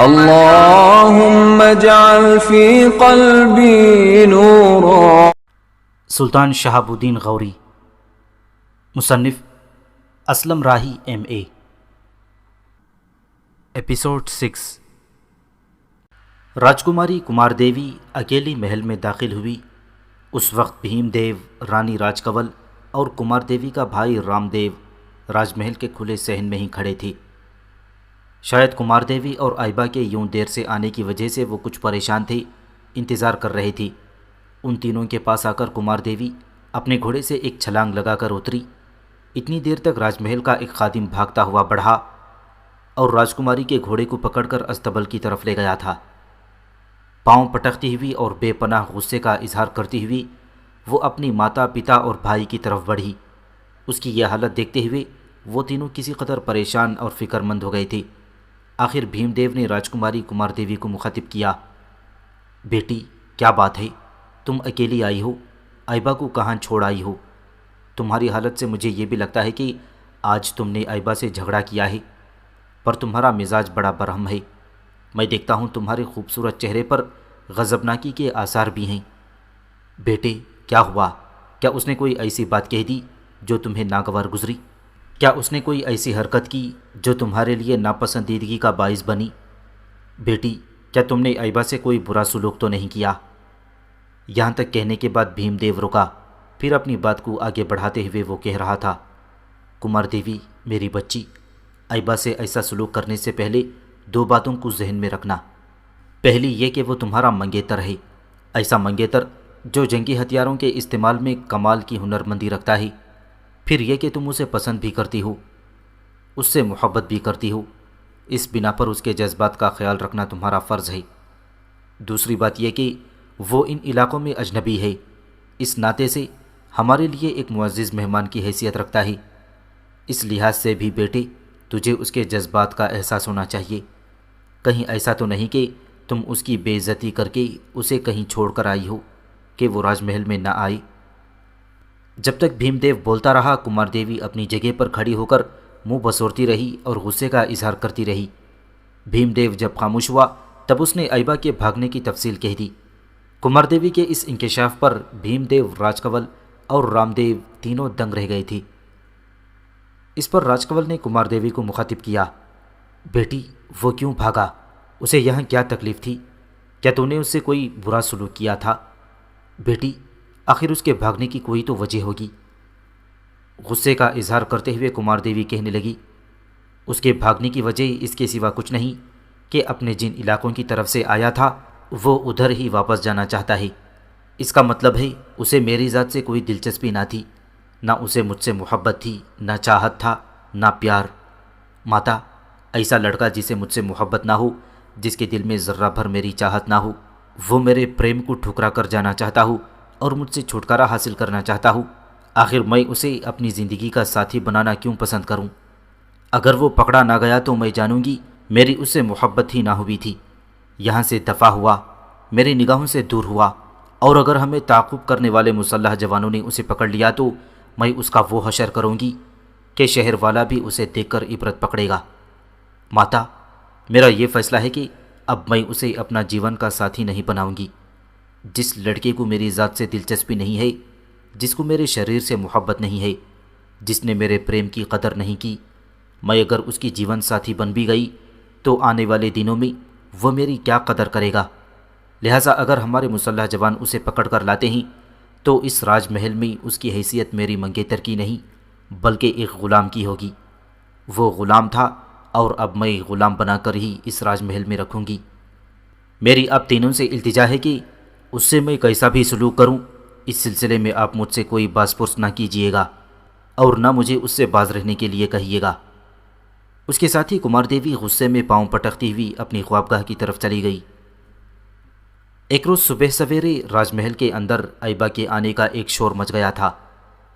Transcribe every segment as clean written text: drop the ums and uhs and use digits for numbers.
اللهم اجعل في قلبي نورا۔ سلطان شہاب الدین غوری، مصنف اسلم راہی MA۔ ایپیسوڈ 6۔ راجکماری کمار دیوی اکیلی محل میں داخل ہوئی۔ اس وقت بھیم دیو، رانی راج کنول اور کمار دیوی کا بھائی رام دیو راج محل کے کھلے صحن میں ہی کھڑے تھے۔ شاید کمار دیوی اور آئبا کے یوں دیر سے آنے کی وجہ سے وہ کچھ پریشان تھے، انتظار کر رہے تھے۔ ان تینوں کے پاس آ کر کمار دیوی اپنے گھوڑے سے ایک چھلانگ لگا کر اتری۔ اتنی دیر تک راج محل کا ایک خادم بھاگتا ہوا بڑھا اور راجکماری کے گھوڑے کو پکڑ کر استبل کی طرف لے گیا تھا۔ پاؤں پٹکتی ہوئی اور بے پناہ غصے کا اظہار کرتی ہوئی وہ اپنی ماتا، پتا اور بھائی کی طرف بڑھی۔ اس کی یہ حالت دیکھتے ہوئے وہ تینوں کسی قدر پریشان اور فکر مند ہو گئے تھے۔ آخر بھیم دیو نے راجکماری کمار دیوی کو مخاطب کیا، بیٹی کیا بات ہے؟ تم اکیلی آئی ہو، آئبا کو کہاں چھوڑ آئی ہو؟ تمہاری حالت سے مجھے یہ بھی لگتا ہے کہ آج تم نے آئبا سے جھگڑا کیا ہے، پر تمہارا مزاج بڑا برہم ہے۔ میں دیکھتا ہوں تمہارے خوبصورت چہرے پر غضبناکی کے آثار بھی ہیں۔ بیٹے کیا ہوا؟ کیا اس نے کوئی ایسی بات کہہ دی جو تمہیں ناگوار گزری؟ کیا اس نے کوئی ایسی حرکت کی جو تمہارے لیے ناپسندیدگی کا باعث بنی؟ بیٹی کیا تم نے آئبا سے کوئی برا سلوک تو نہیں کیا؟ یہاں تک کہنے کے بعد بھیم دیو رکا، پھر اپنی بات کو آگے بڑھاتے ہوئے وہ کہہ رہا تھا، کمار دیوی میری بچی، آئبا سے ایسا سلوک کرنے سے پہلے دو باتوں کو ذہن میں رکھنا۔ پہلی یہ کہ وہ تمہارا منگیتر ہے، ایسا منگیتر جو جنگی ہتھیاروں کے استعمال میں کمال کی ہنرمندی رکھتا ہے۔ پھر یہ کہ تم اسے پسند بھی کرتی ہو، اس سے محبت بھی کرتی ہو، اس بنا پر اس کے جذبات کا خیال رکھنا تمہارا فرض ہے۔ دوسری بات یہ کہ وہ ان علاقوں میں اجنبی ہے، اس ناطے سے ہمارے لیے ایک معزز مہمان کی حیثیت رکھتا ہے۔ اس لحاظ سے بھی بیٹے تجھے اس کے جذبات کا احساس ہونا چاہیے۔ کہیں ایسا تو نہیں کہ تم اس کی بے عزتی کر کے اسے کہیں چھوڑ کر آئی ہو کہ وہ راج محل میں نہ آئی۔ جب تک بھیم دیو بولتا رہا کمار دیوی اپنی جگہ پر کھڑی ہو کر منہ بسورتی رہی اور غصے کا اظہار کرتی رہی۔ بھیم دیو جب خاموش ہوا تب اس نے آئبا کے بھاگنے کی تفصیل کہہ دی۔ کمار دیوی کے اس انکشاف پر بھیم دیو، راج کنول اور رام دیو تینوں دنگ رہ گئے تھے۔ اس پر راج کنول نے کمار دیوی کو مخاطب کیا، بیٹی وہ کیوں بھاگا؟ اسے یہاں کیا تکلیف تھی؟ کیا تو نے اس سے کوئی برا سلوک کیا تھا؟ بیٹی آخر اس کے بھاگنے کی کوئی تو وجہ ہوگی۔ غصے کا اظہار کرتے ہوئے کمار دیوی کہنے لگی، اس کے بھاگنے کی وجہ اس کے سوا کچھ نہیں کہ اپنے جن علاقوں کی طرف سے آیا تھا وہ ادھر ہی واپس جانا چاہتا ہے۔ اس کا مطلب ہے اسے میری ذات سے کوئی دلچسپی نہ تھی، نہ اسے مجھ سے محبت تھی، نہ چاہت تھا، نہ پیار۔ ماتا ایسا لڑکا جسے مجھ سے محبت نہ ہو، جس کے دل میں ذرہ بھر میری چاہت نہ ہو، وہ میرے پریم کو ٹھکرا کر جانا چاہتا ہوں اور مجھ سے چھٹکارا حاصل کرنا چاہتا ہوں۔ آخر میں اسے اپنی زندگی کا ساتھی بنانا کیوں پسند کروں؟ اگر وہ پکڑا نہ گیا تو میں جانوں گی میری اس سے محبت ہی نہ ہوئی تھی۔ یہاں سے دفع ہوا، میری نگاہوں سے دور ہوا، اور اگر ہمیں تعاقب کرنے والے مسلح جوانوں نے اسے پکڑ لیا تو میں اس کا وہ حشر کروں گی کہ شہر والا بھی اسے دیکھ کر عبرت پکڑے گا۔ ماتا میرا یہ فیصلہ ہے کہ اب میں اسے اپنا جیون کا ساتھی نہیں بناؤں گی۔ جس لڑکے کو میری ذات سے دلچسپی نہیں ہے، جس کو میرے شریر سے محبت نہیں ہے، جس نے میرے پریم کی قدر نہیں کی، میں اگر اس کی جیون ساتھی بن بھی گئی تو آنے والے دنوں میں وہ میری کیا قدر کرے گا؟ لہٰذا اگر ہمارے مسلح جوان اسے پکڑ کر لاتے ہیں تو اس راج محل میں اس کی حیثیت میری منگیتر کی نہیں بلکہ ایک غلام کی ہوگی۔ وہ غلام تھا اور اب میں غلام بنا کر ہی اس راج محل میں رکھوں گی۔ میری اب تینوں سے التجا ہے کہ اس سے میں کیسا بھی سلوک کروں، اس سلسلے میں آپ مجھ سے کوئی باز پرس نہ کیجیے گا اور نہ مجھے اس سے باز رہنے کے لیے کہیے گا۔ اس کے ساتھ ہی کمار دیوی غصے میں پاؤں پٹکتی ہوئی اپنی خوابگاہ کی طرف چلی گئی۔ ایک روز صبح سویرے راج محل کے اندر آئبا کے آنے کا ایک شور مچ گیا تھا۔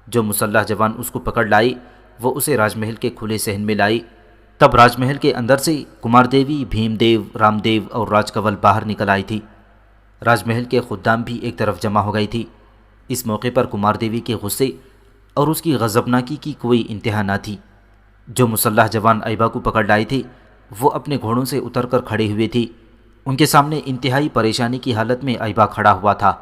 جو مسلح جوان اس کو پکڑ لائے وہ اسے راج محل کے کھلے صحن میں لائے۔ تب راج محل کے اندر سے کمار دیوی، بھیم دیو، رام دیو اور راج کنول باہر نکل آئی تھی۔ راج محل کے خدام بھی ایک طرف جمع ہو گئی تھی۔ اس موقع پر کمار دیوی کے غصے اور اس کی غضبناکی کی کوئی انتہا نہ تھی۔ جو مسلح جوان آئبا کو پکڑ لائے تھے وہ اپنے گھوڑوں سے اتر کر کھڑی ہوئی تھی۔ ان کے سامنے انتہائی پریشانی کی حالت میں ایبا کھڑا ہوا تھا۔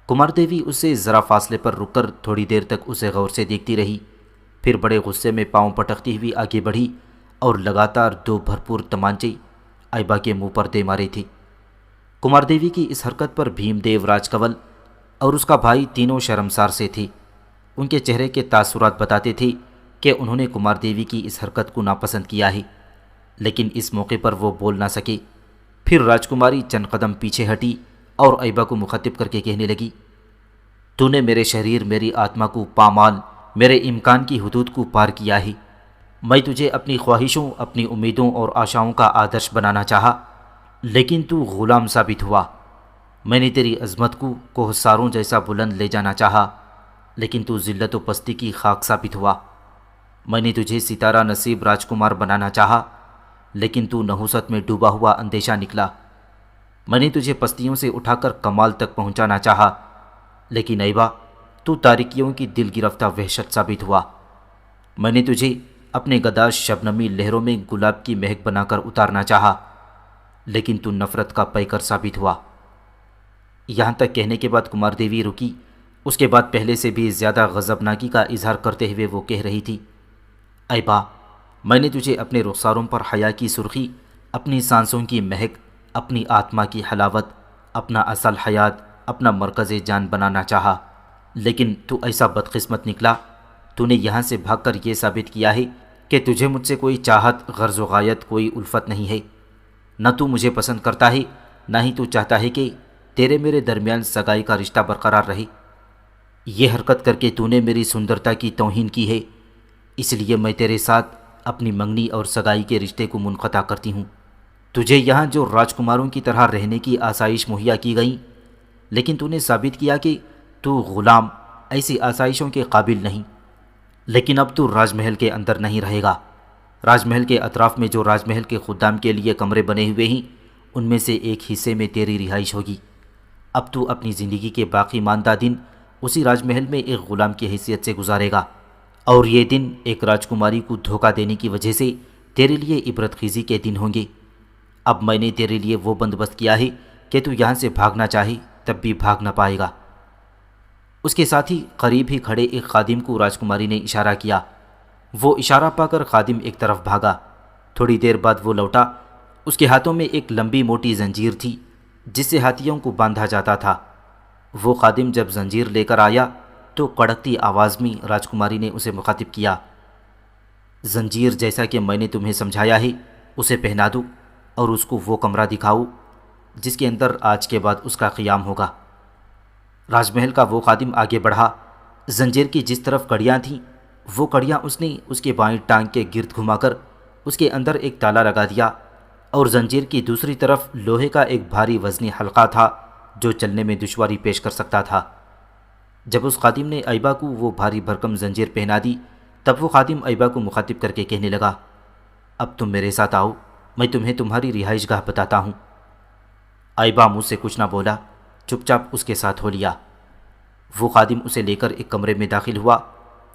کمار دیوی اس سے ذرا فاصلے پر رک کر تھوڑی دیر تک اسے غور سے دیکھتی رہی، پھر بڑے غصے میں پاؤں پٹکتی ہوئی آگے بڑھی اور لگاتار 2 بھرپور تمانچے ایبا کے منہ پر دے مارے تھی۔ کمار دیوی کی اس حرکت پر بھیم دیو راج کنول اور اس کا بھائی تینوں شرمسار سے تھی۔ ان کے چہرے کے تاثرات بتاتے تھے کہ انہوں نے کمار دیوی کی اس حرکت کو ناپسند کیا ہے، لیکن اس موقع پر وہ بول نہ سکے۔ پھر راجکماری چند قدم پیچھے ہٹی اور ایبا کو مخاطب کر کے کہنے لگی، تو نے میرے شریر، میری آتما کو پامال، میرے امکان کی حدود کو پار کیا ہے۔ میں تجھے اپنی خواہشوں، اپنی امیدوں اور آشاؤں کا آدرش بنانا چاہا، لیکن تو غلام ثابت ہوا۔ میں نے تیری عظمت کو کوہساروں جیسا بلند لے جانا چاہا، لیکن تو ذلت و پستی کی خاک ثابت ہوا۔ میں نے تجھے ستارہ نصیب راجکمار بنانا چاہا، لیکن تو نحوست میں ڈوبا ہوا اندیشہ نکلا۔ میں نے تجھے پستیوں سے اٹھا کر کمال تک پہنچانا چاہا، لیکن ایبا تو تاریکیوں کی دل گرفتہ وحشت ثابت ہوا۔ میں نے تجھے اپنے گداز شبنمی لہروں میں گلاب کی مہک بنا کر اتارنا چاہا، لیکن تو نفرت کا پیکر ثابت ہوا۔ یہاں تک کہنے کے بعد کمار دیوی رکی۔ اس کے بعد پہلے سے بھی زیادہ غضبناکی کا اظہار کرتے ہوئے وہ کہہ رہی تھی، ایبا میں نے تجھے اپنے رخساروں پر حیا کی سرخی، اپنی سانسوں کی مہک، اپنی آتما کی حلاوت، اپنا اصل حیات، اپنا مرکز جان بنانا چاہا، لیکن تو ایسا بدقسمت نکلا۔ تو نے یہاں سے بھاگ کر یہ ثابت کیا ہے کہ تجھے مجھ سے کوئی چاہت، غرض و غایت، کوئی الفت نہیں ہے۔ نہ تو مجھے پسند کرتا ہے، نہ ہی تو چاہتا ہے کہ تیرے میرے درمیان سگائی کا رشتہ برقرار رہے۔ یہ حرکت کر کے تو نے میری سندرتا کی توہین کی ہے، اس لیے میں تیرے ساتھ اپنی منگنی اور سگائی کے رشتے کو منقطع کرتی ہوں۔ تجھے یہاں جو راجکماروں کی طرح رہنے کی آسائش مہیا کی گئی، لیکن تو نے ثابت کیا کہ تو غلام ایسی آسائشوں کے قابل نہیں۔ لیکن اب تو راج محل کے اندر نہیں رہے گا۔ راج محل کے اطراف میں جو راج محل کے خدام کے لیے کمرے بنے ہوئے ہیں، ان میں سے ایک حصے میں تیری رہائش ہوگی۔ اب تو اپنی زندگی کے باقی ماندہ دن اسی راج محل میں ایک غلام کی حیثیت سے گزارے گا، اور یہ دن ایک راجکماری کو دھوکہ دینے کی وجہ سے تیرے لیے عبرت خیزی کے دن ہوں گے۔ اب میں نے تیرے لیے وہ بندوبست کیا ہے کہ تو یہاں سے بھاگنا چاہے تب بھی بھاگ نہ پائے گا۔ اس کے ساتھ ہی قریب ہی کھڑے ایک خادم کو راجکماری نے اشارہ کیا۔ وہ اشارہ پا کر خادم ایک طرف بھاگا۔ تھوڑی دیر بعد وہ لوٹا۔ اس کے ہاتھوں میں ایک لمبی موٹی زنجیر تھی جس سے ہاتھیوں کو باندھا جاتا تھا۔ وہ خادم جب زنجیر لے کر آیا تو کڑکتی آواز میں راجکماری نے اسے مخاطب کیا، زنجیر جیسا کہ میں نے تمہیں سمجھایا ہے اسے پہنا دو اور اس کو وہ کمرہ دکھاؤ جس کے اندر آج کے بعد اس کا قیام ہوگا۔ راج محل کا وہ خادم آگے بڑھا۔ زنجیر کی جس طرف کڑیاں تھیں وہ کڑیاں اس نے اس کے بائیں ٹانگ کے گرد گھما کر اس کے اندر ایک تالا لگا دیا، اور زنجیر کی دوسری طرف لوہے کا ایک بھاری وزنی حلقہ تھا جو چلنے میں دشواری پیش کر سکتا تھا۔ جب اس خادم نے ایبا کو وہ بھاری بھرکم زنجیر پہنا دی، تب وہ خادم ایبا کو مخاطب کر کے کہنے لگا، اب تم میرے ساتھ آؤ، میں تمہیں تمہاری رہائش گاہ بتاتا ہوں۔ ایبا منہ سے کچھ نہ بولا، چپ چاپ اس کے ساتھ ہو لیا۔ وہ خادم اسے لے کر ایک کمرے میں داخل ہوا۔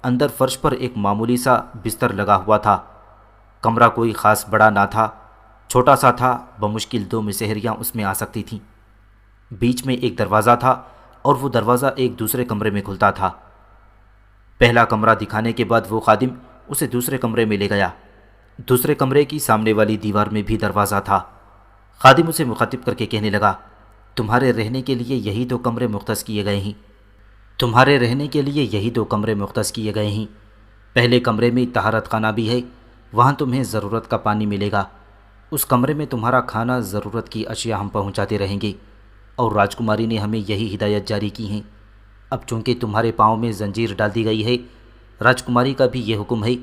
اندر فرش پر ایک معمولی سا بستر لگا ہوا تھا۔ کمرہ کوئی خاص بڑا نہ تھا، چھوٹا سا تھا، بمشکل 2 مسہریاں اس میں آ سکتی تھیں۔ بیچ میں ایک دروازہ تھا اور وہ دروازہ ایک دوسرے کمرے میں کھلتا تھا۔ پہلا کمرہ دکھانے کے بعد وہ خادم اسے دوسرے کمرے میں لے گیا۔ دوسرے کمرے کی سامنے والی دیوار میں بھی دروازہ تھا۔ خادم اسے مخاطب کر کے کہنے لگا، تمہارے رہنے کے لیے یہی 2 کمرے مختص کیے گئے ہیں، تمہارے رہنے کے لیے یہی 2 کمرے مختص کیے گئے ہیں۔ پہلے کمرے میں طہارت خانہ بھی ہے، وہاں تمہیں ضرورت کا پانی ملے گا۔ اس کمرے میں تمہارا کھانا، ضرورت کی اشیاء ہم پہنچاتے رہیں گے، اور راجکماری نے ہمیں یہی ہدایت جاری کی ہیں۔ اب چونکہ تمہارے پاؤں میں زنجیر ڈال دی گئی ہے، راجکماری کا بھی یہ حکم ہے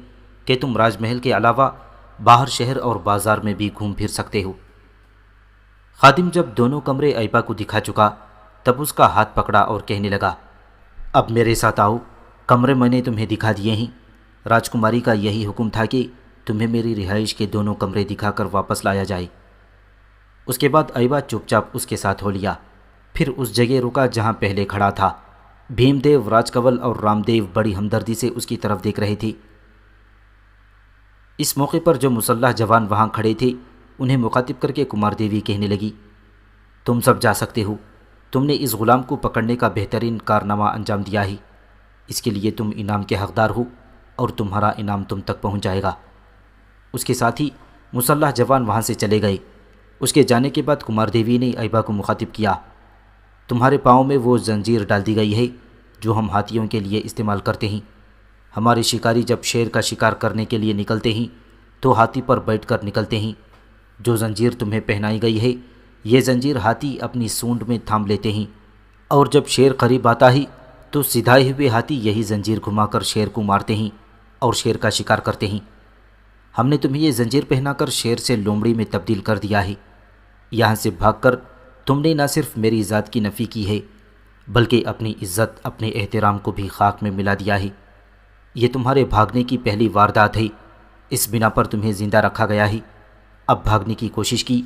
کہ تم راج محل کے علاوہ باہر شہر اور بازار میں بھی گھوم پھر سکتے ہو۔ خادم جب دونوں کمرے ایبا کو دکھا چکا تب اس کا ہاتھ پکڑا اور کہنے لگا، اب میرے ساتھ آؤ، کمرے میں نے تمہیں دکھا دیے ہیں۔ راجکماری کا یہی حکم تھا کہ تمہیں میری رہائش کے دونوں کمرے دکھا کر واپس لایا جائے۔ اس کے بعد ایبا چپ چاپ اس کے ساتھ ہو لیا، پھر اس جگہ رکا جہاں پہلے کھڑا تھا۔ بھیم دیو راج کنول اور رام دیو بڑی ہمدردی سے اس کی طرف دیکھ رہے تھے۔ اس موقع پر جو مسلح جوان وہاں کھڑے تھے انہیں مخاطب کر کے کمار دیوی کہنے لگی، تم سب جا سکتے ہو، تم نے اس غلام کو پکڑنے کا بہترین کارنامہ انجام دیا ہے، اس کے لیے تم انعام کے حقدار ہو اور تمہارا انعام تم تک پہنچ جائے گا۔ اس کے ساتھ ہی مسلح جوان وہاں سے چلے گئے۔ اس کے جانے کے بعد کمار دیوی نے ایبا کو مخاطب کیا، تمہارے پاؤں میں وہ زنجیر ڈال دی گئی ہے جو ہم ہاتھیوں کے لیے استعمال کرتے ہیں۔ ہمارے شکاری جب شیر کا شکار کرنے کے لیے نکلتے ہیں تو ہاتھی پر بیٹھ کر نکلتے ہیں۔ جو زنجیر تمہیں پہنائی گئی ہے یہ زنجیر ہاتھی اپنی سونڈ میں تھام لیتے ہیں، اور جب شیر قریب آتا ہے تو سدھائے ہوئے ہاتھی یہی زنجیر گھما کر شیر کو مارتے ہیں اور شیر کا شکار کرتے ہیں۔ ہم نے تمہیں یہ زنجیر پہنا کر شیر سے لومڑی میں تبدیل کر دیا ہے۔ یہاں سے بھاگ کر تم نے نہ صرف میری ذات کی نفی کی ہے بلکہ اپنی عزت، اپنے احترام کو بھی خاک میں ملا دیا ہے۔ یہ تمہارے بھاگنے کی پہلی واردات ہے، اس بنا پر تمہیں زندہ رکھا گیا ہے۔ اب بھاگنے کی کوشش کی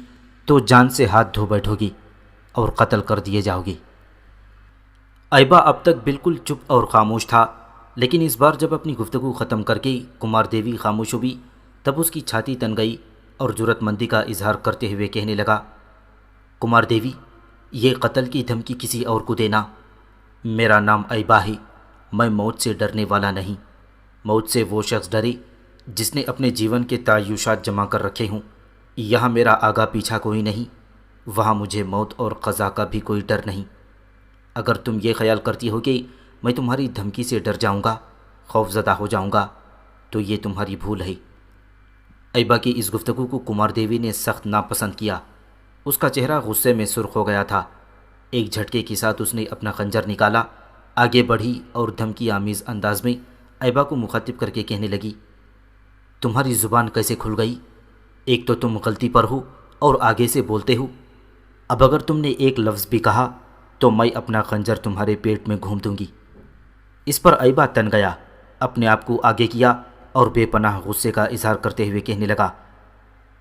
تو جان سے ہاتھ دھو بیٹھو گی اور قتل کر دیے جاؤ گی۔ ایبا اب تک بالکل چپ اور خاموش تھا، لیکن اس بار جب اپنی گفتگو ختم کر کے کمار دیوی خاموش ہوئی تب اس کی چھاتی تن گئی اور جرأت مندی کا اظہار کرتے ہوئے کہنے لگا، کمار دیوی، یہ قتل کی دھمکی کسی اور کو دینا۔ میرا نام ایبا ہے، میں موت سے ڈرنے والا نہیں۔ موت سے وہ شخص ڈرے جس نے اپنے جیون کے تعیشات جمع کر رکھے ہوں۔ یہاں میرا آگا پیچھا کوئی نہیں، وہاں مجھے موت اور قضا کا بھی کوئی ڈر نہیں۔ اگر تم یہ خیال کرتی ہو کہ میں تمہاری دھمکی سے ڈر جاؤں گا، خوف زدہ ہو جاؤں گا، تو یہ تمہاری بھول ہے۔ ایبا کی اس گفتگو کو کمار دیوی نے سخت ناپسند کیا۔ اس کا چہرہ غصے میں سرخ ہو گیا تھا۔ ایک جھٹکے کے ساتھ اس نے اپنا خنجر نکالا، آگے بڑھی اور دھمکی آمیز انداز میں ایبا کو مخاطب کر کے کہنے لگی، تمہاری زبان کیسے کھل گئی؟ ایک تو تم غلطی پر ہو اور آگے سے بولتے ہو، اب اگر تم نے ایک لفظ بھی کہا تو میں اپنا خنجر تمہارے پیٹ میں گھوم دوں گی۔ اس پر ایبا تن گیا، اپنے آپ کو آگے کیا اور بے پناہ غصے کا اظہار کرتے ہوئے کہنے لگا،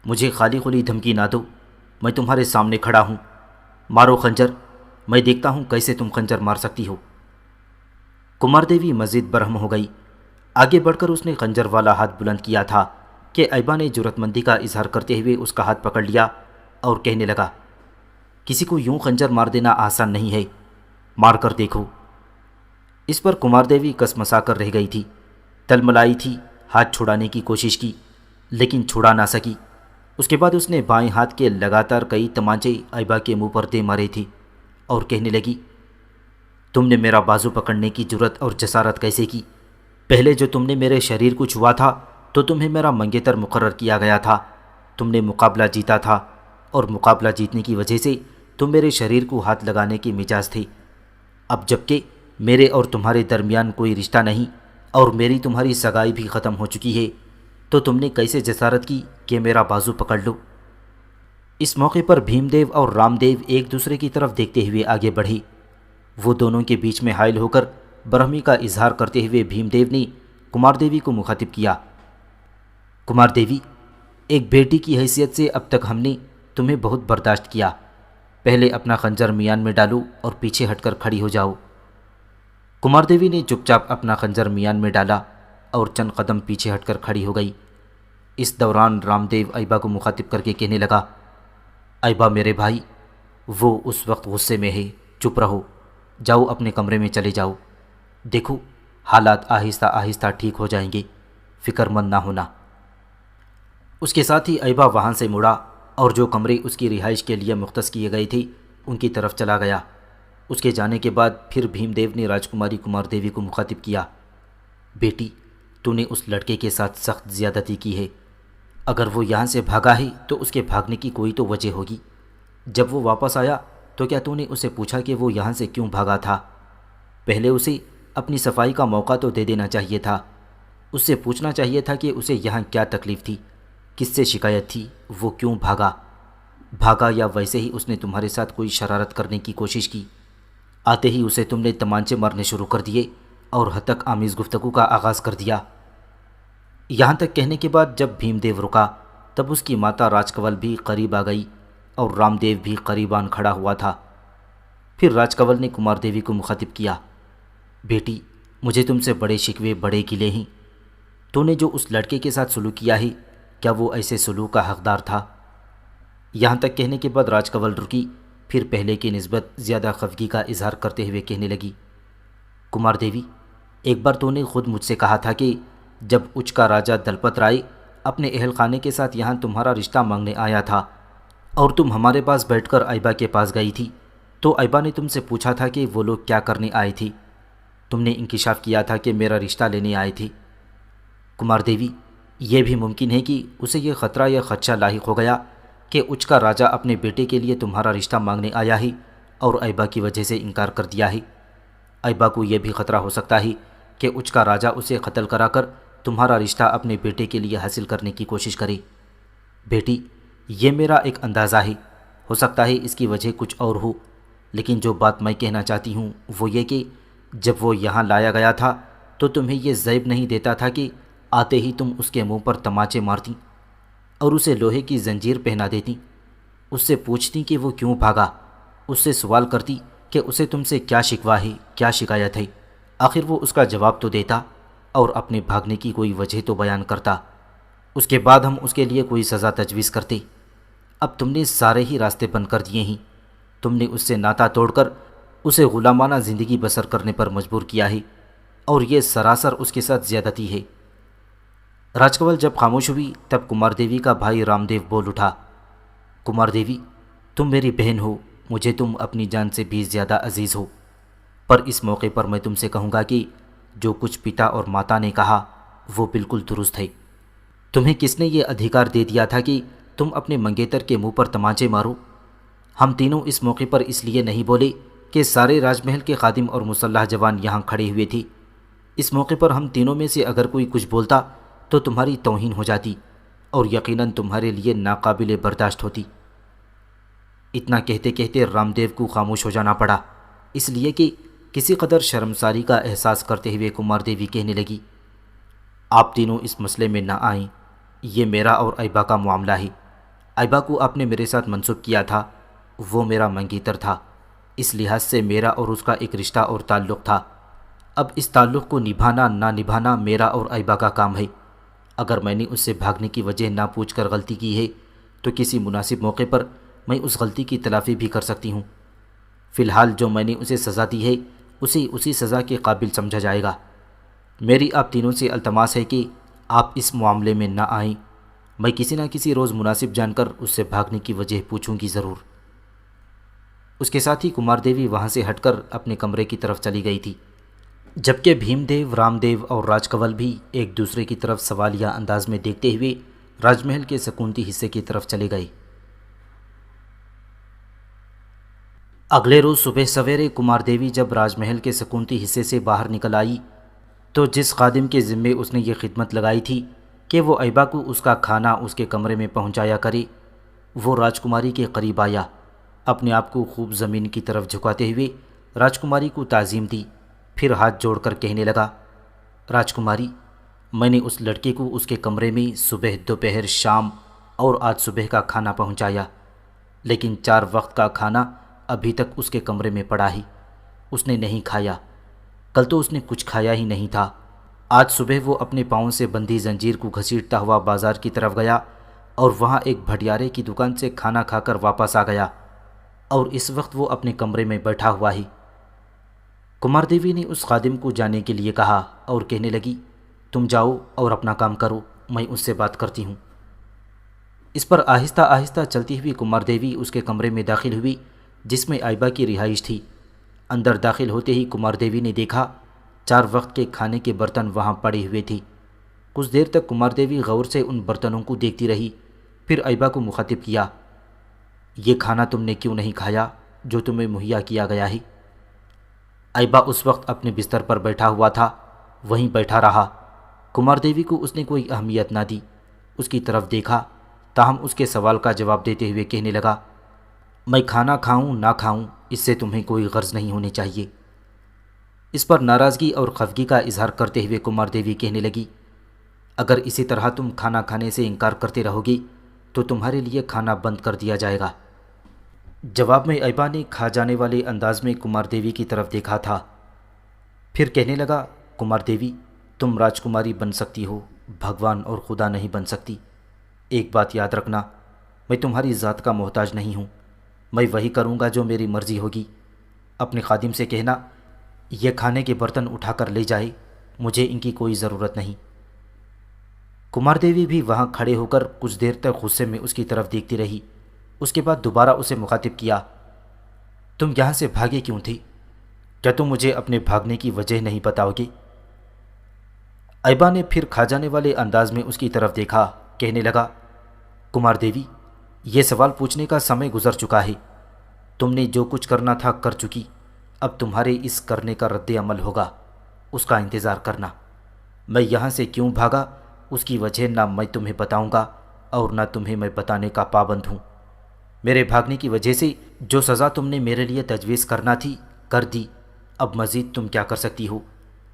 مجھے خالی خلی دھمکی نہ دو، میں تمہارے سامنے کھڑا ہوں، مارو خنجر، میں دیکھتا ہوں کیسے تم خنجر مار سکتی ہو۔ کمار دیوی مزید برہم ہو گئی۔ آگے بڑھ کر اس نے خنجر والا ہاتھ بلند کیا تھا کہ ایبا نے جرأت مندی کا اظہار کرتے ہوئے اس کا ہاتھ پکڑ لیا اور کہنے لگا، کسی کو یوں خنجر مار دینا آسان نہیں ہے، مار کر دیکھو۔ اس پر کمار دیوی کسمسا کر رہ گئی تھی، تلملائی تھی، ہاتھ چھڑانے کی کوشش کی لیکن چھڑا نہ سکی۔ اس کے بعد اس نے بائیں ہاتھ کے لگاتار کئی تمانچے ایبا کے منہ پر دے مارے تھے اور کہنے لگی، تم نے میرا بازو پکڑنے کی جرأت اور جسارت کیسے کی؟ پہلے جو تم نے میرے شریر کو چھوا تھا تو تمہیں میرا منگیتر مقرر کیا گیا تھا، تم نے مقابلہ جیتا تھا اور مقابلہ جیتنے کی وجہ سے تم میرے شریر کو ہاتھ لگانے کے مزاج تھے۔ اب جبکہ میرے اور تمہارے درمیان کوئی رشتہ نہیں اور میری تمہاری سگائی بھی ختم ہو چکی ہے تو تم نے کیسے جسارت کی کہ میرا بازو پکڑ لو؟ اس موقع پر بھیم دیو اور رام دیو ایک دوسرے کی طرف دیکھتے ہوئے آگے بڑھے۔ وہ دونوں کے بیچ میں حائل ہو کر برہمی کا اظہار کرتے ہوئے بھیم دیو نے کمار دیوی کو مخاطب کیا، کمار دیوی، ایک بیٹی کی حیثیت سے اب تک ہم نے تمہیں بہت برداشت کیا، پہلے اپنا خنجر میان میں ڈالو اور پیچھے ہٹ کر کھڑی ہو جاؤ۔ کمار دیوی نے چپ چاپ اپنا خنجر میان میں ڈالا اور چند قدم پیچھے ہٹ کر کھڑی ہو گئی۔ اس دوران رام دیو ایبا کو مخاطب کر کے کہنے لگا، ایبا میرے بھائی، وہ اس وقت غصے میں ہے، چپ رہو، جاؤ اپنے کمرے میں چلے جاؤ، دیکھو حالات آہستہ آہستہ ٹھیک ہو جائیں گے، فکر مند نہ ہونا۔ اس کے ساتھ ہی ایبا وہاں سے مڑا اور جو کمرے اس کی رہائش کے لیے مختص کیے گئے تھے ان کی طرف چلا گیا۔ اس کے جانے کے بعد پھر بھیم دیو نے راجکماری کمار دیوی کو مخاطب کیا، بیٹی، تو نے اس لڑکے کے ساتھ سخت زیادتی کی ہے، اگر وہ یہاں سے بھاگا ہے تو اس کے بھاگنے کی کوئی تو وجہ ہوگی۔ جب وہ واپس آیا تو کیا تو نے اسے پوچھا کہ وہ یہاں سے کیوں بھاگا تھا؟ پہلے اسے اپنی صفائی کا موقع تو دے دینا چاہیے تھا، اس سے پوچھنا چاہیے تھا کہ اسے یہاں کیا تکلیف تھی، کس سے شکایت تھی، وہ کیوں بھاگا یا ویسے ہی اس نے تمہارے ساتھ کوئی شرارت کرنے کی کوشش کی؟ آتے ہی اسے تم نے تمانچے مارنے شروع کر دیے اور ہتک آمیز گفتگو کا آغاز کر دیا۔ یہاں تک کہنے کے بعد جب بھیم دیو رکا تب اس کی ماتا راج کنول بھی قریب آ گئی اور رام دیو بھی قریبان کھڑا ہوا تھا۔ پھر راج کنول نے کمار دیوی کو مخاطب کیا، بیٹی، مجھے تم سے بڑے شکوے، بڑے گلے ہیں، تو نے جو اس لڑکے کے ساتھ سلوک کیا ہے کیا وہ ایسے سلوک کا حقدار تھا؟ یہاں تک کہنے کے بعد راج کنول رکی، پھر پہلے کی نسبت زیادہ خفگی کا اظہار کرتے ہوئے کہنے لگی، کمار دیوی، ایک بار تو نے خود مجھ سے کہا تھا کہ جب اچ کا راجہ دلپت رائے اپنے اہل خانے کے ساتھ یہاں تمہارا رشتہ مانگنے آیا تھا اور تم ہمارے پاس بیٹھ کر ایبا کے پاس گئی تھی تو ایبا نے تم سے پوچھا تھا کہ وہ لوگ کیا کرنے آئے تھی؟ تم نے انکشاف کیا تھا کہ میرا رشتہ لینے آئے تھی۔ کمار دیوی، یہ بھی ممکن ہے کہ اسے یہ خطرہ یا خدشہ لاحق ہو گیا کہ اچ کا راجہ اپنے بیٹے کے لیے تمہارا رشتہ مانگنے آیا ہے اور ایبا کی وجہ سے انکار کر دیا ہے۔ ایبا کو یہ بھی خطرہ ہو سکتا ہے کہ اچ کا راجہ اسے قتل کرا کر تمہارا رشتہ اپنے بیٹے کے لیے حاصل کرنے کی کوشش کرے۔ بیٹی، یہ میرا ایک اندازہ ہے، ہو سکتا ہے اس کی وجہ کچھ اور ہو، لیکن جو بات میں کہنا چاہتی ہوں وہ یہ کہ جب وہ یہاں لایا گیا تھا تو تمہیں یہ زیب نہیں دیتا تھا کہ آتے ہی تم اس کے منہ پر تماچے مارتیں اور اسے لوہے کی زنجیر پہنا دیتیں، اس سے پوچھتی کہ وہ کیوں بھاگا، اس سے سوال کرتی کہ اسے تم سے کیا شکوہ ہے، کیا شکایت ہے، آخر وہ اس کا جواب تو دیتا اور اپنے بھاگنے کی کوئی وجہ تو بیان کرتا، اس کے بعد ہم اس کے لیے کوئی سزا تجویز کرتے۔ اب تم نے سارے ہی راستے بند کر دیے ہیں، تم نے اس سے ناتا توڑ کر اسے غلامانہ زندگی بسر کرنے پر مجبور کیا ہے اور یہ سراسر اس کے ساتھ زیادتی ہے۔ راج کنول جب خاموش ہوئی تب کمار دیوی کا بھائی رام دیو بول اٹھا، کمار دیوی، تم میری بہن ہو، مجھے تم اپنی جان سے بھی زیادہ عزیز ہو، پر اس موقع پر میں تم سے کہوں گا کہ جو کچھ پتا اور ماتا نے کہا وہ بالکل درست ہے۔ تمہیں کس نے یہ ادھیکار دے دیا تھا کہ تم اپنے منگیتر کے منہ پر تمانچے مارو؟ ہم تینوں اس موقع پر اس لیے نہیں بولے کہ سارے راج محل کے خادم اور مسلح جوان یہاں کھڑے ہوئے تھے۔ اس موقع پر ہم تینوں میں سے اگر کوئی کچھ بولتا تو تمہاری توہین ہو جاتی اور یقیناً تمہارے لیے ناقابل برداشت ہوتی۔ اتنا کہتے کہتے رام دیو کو خاموش ہو جانا پڑا، اس لیے کہ کسی قدر شرمساری کا احساس کرتے ہوئے کمار دیوی کہنے لگی، آپ تینوں اس مسئلے میں نہ آئیں، یہ میرا اور ایبا کا معاملہ ہے۔ ایبا کو آپ نے میرے ساتھ منسوب کیا تھا، وہ میرا منگیتر تھا، اس لحاظ سے میرا اور اس کا ایک رشتہ اور تعلق تھا۔ اب اس تعلق کو نبھانا نہ نبھانا میرا اور ایبا کا کام ہے۔ اگر میں نے اس سے بھاگنے کی وجہ نہ پوچھ کر غلطی کی ہے تو کسی مناسب موقع پر میں اس غلطی کی تلافی بھی کر سکتی ہوں۔ فی الحال جو میں نے اسے سزا دی ہے اسے اسی سزا کے قابل سمجھا جائے گا۔ میری آپ تینوں سے التماس ہے کہ آپ اس معاملے میں نہ آئیں، میں کسی نہ کسی روز مناسب جان کر اس سے بھاگنے کی وجہ پوچھوں گی ضرور۔ اس کے ساتھ ہی کمار دیوی وہاں سے ہٹ کر اپنے کمرے کی طرف چلی گئی تھی، جبکہ بھیم دیو، رام دیو اور راج کنول بھی ایک دوسرے کی طرف سوالیہ انداز میں دیکھتے ہوئے راج محل کے سکونتی حصے کی طرف چلے گئے۔ اگلے روز صبح سویرے کمار دیوی جب راج محل کے سکونتی حصے سے باہر نکل آئی تو جس خادم کے ذمے اس نے یہ خدمت لگائی تھی کہ وہ ایبا کو اس کا کھانا اس کے کمرے میں پہنچایا کرے، وہ راجکماری کے قریب آیا، اپنے آپ کو خوب زمین کی طرف جھکاتے ہوئے راجکماری کو تعظیم دی، پھر ہاتھ جوڑ کر کہنے لگا، راجکماری، میں نے اس لڑکے کو اس کے کمرے میں صبح، دوپہر، شام اور آج صبح کا کھانا پہنچایا، لیکن 4 وقت کا کھانا ابھی تک اس کے کمرے میں پڑا ہی، اس نے نہیں کھایا۔ کل تو اس نے کچھ کھایا ہی نہیں تھا۔ آج صبح وہ اپنے پاؤں سے بندھی زنجیر کو گھسیٹتا ہوا بازار کی طرف گیا اور وہاں ایک بھٹیارے کی دکان سے کھانا کھا کر واپس آ گیا اور اس وقت وہ اپنے کمرے میں بیٹھا ہوا ہی۔ کمار دیوی نے اس خادم کو جانے کے لیے کہا اور کہنے لگی، تم جاؤ اور اپنا کام کرو، میں اس سے بات کرتی ہوں۔ اس پر آہستہ آہستہ چلتی ہوئی کمار دیوی اس کے کمرے میں داخل ہوئی جس میں ایبا کی رہائش تھی۔ اندر داخل ہوتے ہی کمار دیوی نے دیکھا 4 وقت کے کھانے کے برتن وہاں پڑے ہوئے تھے۔ کچھ دیر تک کمار دیوی غور سے ان برتنوں کو دیکھتی رہی، پھر ایبا کو مخاطب کیا، یہ کھانا تم نے کیوں نہیں کھایا جو تمہیں مہیا کیا گیا ہے؟ ایبا اس وقت اپنے بستر پر بیٹھا ہوا تھا، وہیں بیٹھا رہا۔ کمار دیوی کو اس نے کوئی اہمیت نہ دی، اس کی طرف دیکھا، تاہم اس کے سوال کا جواب دیتے ہوئے کہنے لگا، میں کھانا کھاؤں نہ کھاؤں اس سے تمہیں کوئی غرض نہیں ہونی چاہیے۔ اس پر ناراضگی اور خفگی کا اظہار کرتے ہوئے کمار دیوی کہنے لگی، اگر اسی طرح تم کھانا کھانے سے انکار کرتے رہو گی تو تمہارے لیے کھانا بند کر دیا جائے گا۔ جواب میں ایبا نے کھا جانے والے انداز میں کمار دیوی کی طرف دیکھا تھا، پھر کہنے لگا، کمار دیوی، تم راجکماری بن سکتی ہو بھگوان اور خدا نہیں بن سکتی۔ ایک بات یاد رکھنا، میں تمہاری ذات کا محتاج نہیں ہوں، میں وہی کروں گا جو میری مرضی ہوگی۔ اپنے خادم سے کہنا یہ کھانے کے برتن اٹھا کر لے جائے، مجھے ان کی کوئی ضرورت نہیں۔ کمار دیوی بھی وہاں کھڑے ہو کر کچھ دیر تک غصے میں اس کی طرف دیکھتی رہی۔ اس کے بعد دوبارہ اسے مخاطب کیا، تم یہاں سے بھاگے کیوں تھی؟ کیا تم مجھے اپنے بھاگنے کی وجہ نہیں بتاؤ گے؟ ایبا نے پھر کھا جانے والے انداز میں اس کی طرف دیکھا، کہنے لگا، کمار دیوی، یہ سوال پوچھنے کا سمے گزر چکا ہے۔ تم نے جو کچھ کرنا تھا کر چکی، اب تمہارے اس کرنے کا رد عمل ہوگا، اس کا انتظار کرنا۔ میں یہاں سے کیوں بھاگا اس کی وجہ نہ میں تمہیں بتاؤں گا اور نہ تمہیں میں بتانے کا پابند ہوں۔ میرے بھاگنے کی وجہ سے جو سزا تم نے میرے لیے تجویز کرنا تھی کر دی، اب مزید تم کیا کر سکتی ہو؟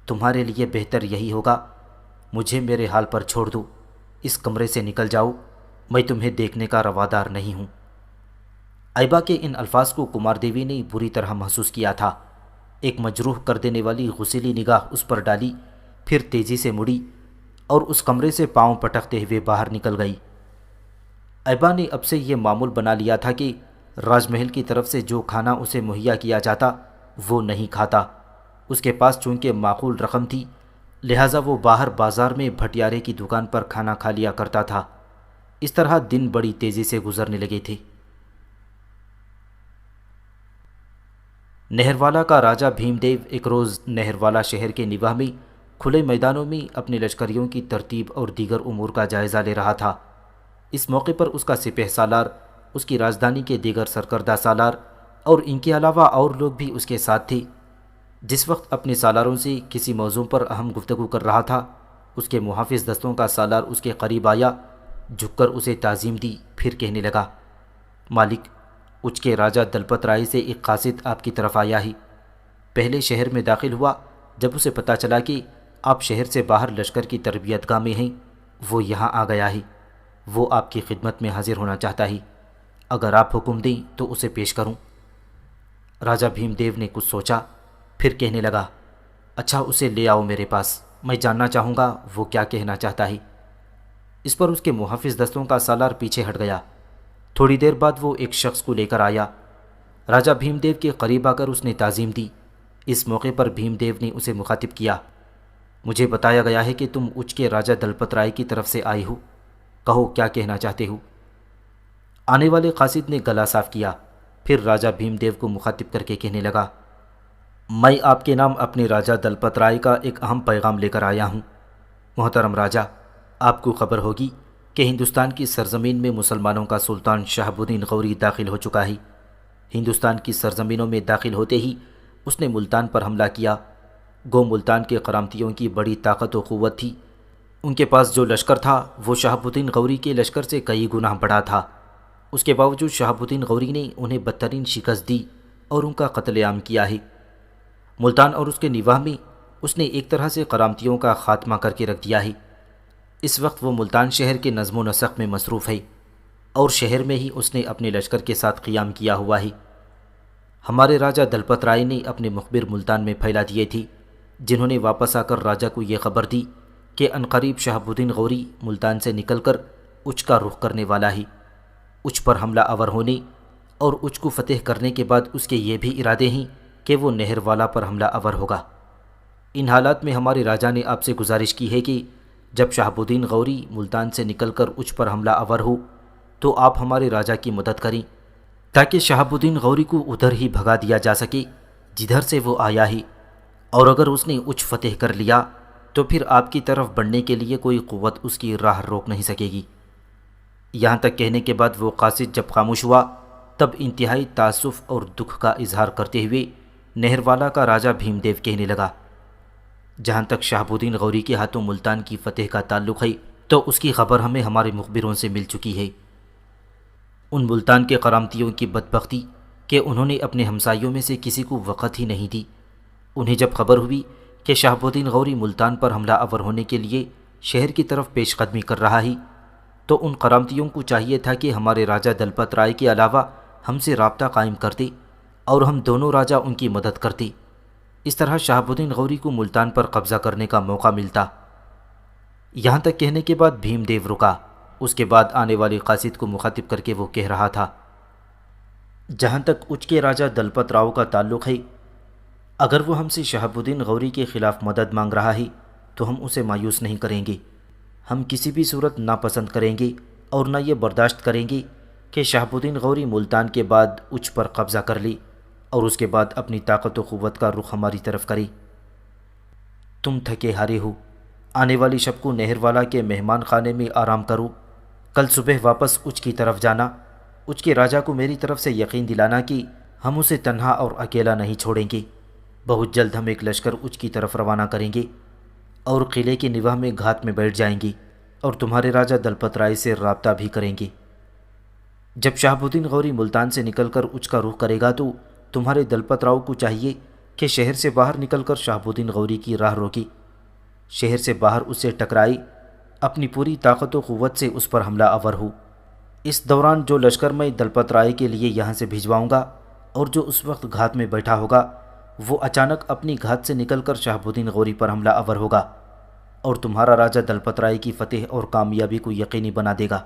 تمہارے لیے بہتر یہی ہوگا، مجھے میرے حال پر چھوڑ دو، اس کمرے سے نکل جاؤ، میں تمہیں دیکھنے کا روادار نہیں ہوں۔ ایبا کے ان الفاظ کو کمار دیوی نے بری طرح محسوس کیا تھا۔ ایک مجروح کر دینے والی غصیلی نگاہ اس پر ڈالی، پھر تیزی سے مڑی اور اس کمرے سے پاؤں پٹکتے ہوئے باہر نکل گئی۔ ایبا نے اب سے یہ معمول بنا لیا تھا کہ راج محل کی طرف سے جو کھانا اسے مہیا کیا جاتا وہ نہیں کھاتا۔ اس کے پاس چونکہ معقول رقم تھی، لہٰذا وہ باہر بازار میں بھٹیارے کی دکان پر کھانا کھا لیا کرتا تھا۔ اس طرح دن بڑی تیزی سے گزرنے لگے تھے۔ نہروالا کا راجہ بھیم دیو ایک روز نہروالا شہر کے نواح میں کھلے میدانوں میں اپنے لشکریوں کی ترتیب اور دیگر امور کا جائزہ لے رہا تھا۔ اس موقع پر اس کا سپہ سالار، اس کی راجدھانی کے دیگر سرکردہ سالار اور ان کے علاوہ اور لوگ بھی اس کے ساتھ تھے۔ جس وقت اپنے سالاروں سے کسی موضوع پر اہم گفتگو کر رہا تھا، اس کے محافظ دستوں کا سالار اس کے قریب آیا، جھک کر اسے تعظیم دی، پھر کہنے لگا، مالک، اچ کے راجہ دلپت رائے سے ایک قاصد آپ کی طرف آیا ہے۔ پہلے شہر میں داخل ہوا، جب اسے پتہ چلا کہ آپ شہر سے باہر لشکر کی تربیت گاہ میں ہیں، وہ یہاں آ گیا ہے۔ وہ آپ کی خدمت میں حاضر ہونا چاہتا ہے، اگر آپ حکم دیں تو اسے پیش کروں۔ راجہ بھیم دیو نے کچھ سوچا، پھر کہنے لگا، اچھا اسے لے آؤ میرے پاس، میں جاننا چاہوں گا وہ کیا کہنا چاہتا ہے۔ اس پر اس کے محافظ دستوں کا سالار پیچھے ہٹ گیا۔ تھوڑی دیر بعد وہ ایک شخص کو لے کر آیا۔ راجہ بھیم دیو کے قریب آ کر اس نے تعظیم دی۔ اس موقع پر بھیم دیو نے اسے مخاطب کیا، مجھے بتایا گیا ہے کہ تم اچ کے راجہ دلپت رائے کی طرف سے آئے ہو، کہو کیا کہنا چاہتے ہو؟ آنے والے قاصد نے گلا صاف کیا، پھر راجہ بھیم دیو کو مخاطب کر کے کہنے لگا، میں آپ کے نام اپنے راجہ دلپت رائے کا ایک اہم پیغام لے کر آیا ہوں۔ محترم راجہ، آپ کو خبر ہوگی کہ ہندوستان کی سرزمین میں مسلمانوں کا سلطان شہاب الدین غوری داخل ہو چکا ہے۔ ہندوستان کی سرزمینوں میں داخل ہوتے ہی اس نے ملتان پر حملہ کیا۔ گو ملتان کے قرامتیوں کی بڑی طاقت و قوت تھی۔ ان کے پاس جو لشکر تھا وہ شہاب الدین غوری کے لشکر سے کئی گنا بڑا تھا۔ اس کے باوجود شہاب الدین غوری نے انہیں بدترین شکست دی اور ان کا قتل عام کیا ہے۔ ملتان اور اس کے نواح میں اس نے ایک طرح سے قرامتیوں کا خاتمہ کر کے رکھ دیا ہے۔ اس وقت وہ ملتان شہر کے نظم و نسق میں مصروف ہے اور شہر میں ہی اس نے اپنے لشکر کے ساتھ قیام کیا ہوا ہے۔ ہمارے راجہ دلپت رائے نے اپنے مخبر ملتان میں پھیلا دیے تھے، جنہوں نے واپس آ کر راجہ کو یہ خبر دی کہ عنقریب شہاب الدین غوری ملتان سے نکل کر اچ کا رخ کرنے والا ہے۔ اچ پر حملہ آور ہونے اور اچ کو فتح کرنے کے بعد اس کے یہ بھی ارادے ہیں کہ وہ نہروالا پر حملہ آور ہوگا۔ ان حالات میں ہمارے راجہ نے آپ سے گزارش کی ہے کہ جب شہاب الدین غوری ملتان سے نکل کر اچ پر حملہ آور ہو تو آپ ہمارے راجہ کی مدد کریں، تاکہ شہاب الدین غوری کو ادھر ہی بھگا دیا جا سکے جدھر سے وہ آیا ہے، اور اگر اس نے اچ فتح کر لیا تو پھر آپ کی طرف بڑھنے کے لیے کوئی قوت اس کی راہ روک نہیں سکے گی۔ یہاں تک کہنے کے بعد وہ قاصد جب خاموش ہوا، تب انتہائی تاسف اور دکھ کا اظہار کرتے ہوئے نہروالا کا راجہ بھیم دیو کہنے لگا، جہاں تک شہاب الدین غوری کے ہاتھوں ملتان کی فتح کا تعلق ہے تو اس کی خبر ہمیں ہمارے مخبروں سے مل چکی ہے۔ ان ملتان کے قرامتیوں کی بدبختی کہ انہوں نے اپنے ہمسائیوں میں سے کسی کو وقت ہی نہیں دی۔ انہیں جب خبر ہوئی کہ شہاب الدین غوری ملتان پر حملہ آور ہونے کے لیے شہر کی طرف پیش قدمی کر رہا ہے، تو ان قرامتیوں کو چاہیے تھا کہ ہمارے راجہ دلپت رائے کے علاوہ ہم سے رابطہ قائم کرتے اور ہم دونوں راجہ ان کی مدد کرتے۔ اس طرح شہاب الدین غوری کو ملتان پر قبضہ کرنے کا موقع ملتا۔ یہاں تک کہنے کے بعد بھیم دیو رکا۔ اس کے بعد آنے والے قاصد کو مخاطب کر کے وہ کہہ رہا تھا، جہاں تک اچ کے راجہ دلپت راؤ کا تعلق ہے، اگر وہ ہم سے شہاب الدین غوری کے خلاف مدد مانگ رہا ہے تو ہم اسے مایوس نہیں کریں گے۔ ہم کسی بھی صورت ناپسند کریں گے اور نہ یہ برداشت کریں گے کہ شہاب الدین غوری ملتان کے بعد اچ پر قبضہ کر لی اور اس کے بعد اپنی طاقت و قوت کا رخ ہماری طرف کرے۔ تم تھکے ہارے ہو، آنے والی شب کو نہر والا کے مہمان خانے میں آرام کرو، کل صبح واپس اچ کی طرف جانا۔ اچ کے راجہ کو میری طرف سے یقین دلانا کہ ہم اسے تنہا اور اکیلا نہیں چھوڑیں گے۔ بہت جلد ہم ایک لشکر اچ کی طرف روانہ کریں گے اور قلعے کی نواح میں گھات میں بیٹھ جائیں گے اور تمہارے راجہ دلپت رائے سے رابطہ بھی کریں گے۔ جب شہاب الدین غوری ملتان سے نکل کر اچ کا رخ کرے گا تو تمہارے دلپت راؤ کو چاہیے کہ شہر سے باہر نکل کر شہاب الدین غوری کی راہ روکی، شہر سے باہر اس سے ٹکرائی، اپنی پوری طاقت و قوت سے اس پر حملہ آور ہو۔ اس دوران جو لشکر میں دلپت رائے کے لیے یہاں سے بھجواؤں گا اور جو اس وقت گھات میں بیٹھا ہوگا، وہ اچانک اپنی گھات سے نکل کر شہاب الدین غوری پر حملہ آور ہوگا اور تمہارا راجہ دلپت رائے کی فتح اور کامیابی کو یقینی بنا دے گا۔